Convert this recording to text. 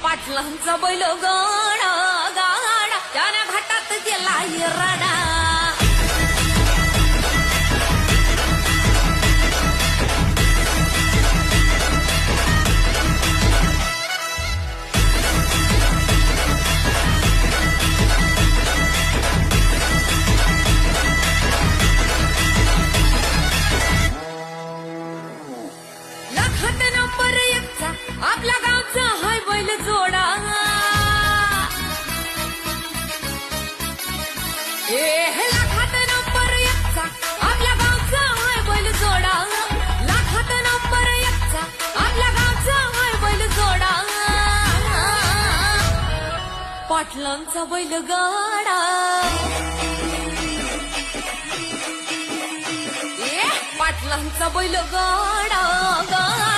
पाटलांचा बैल गाडा गाडा त्याने घाटात गेला रडा. लाखात नंबर एकचा आपल्या गावचा हाय बैल जोडा. लाखात नंबर एकचा आपल्या गावचा हाय बैल जोडा. लाखात नंबर एकचा आपल्या गावचा हाय बैल जोडा. पाटलांचा बैल गाडा. पाटलांचा बैल गाडा गाडा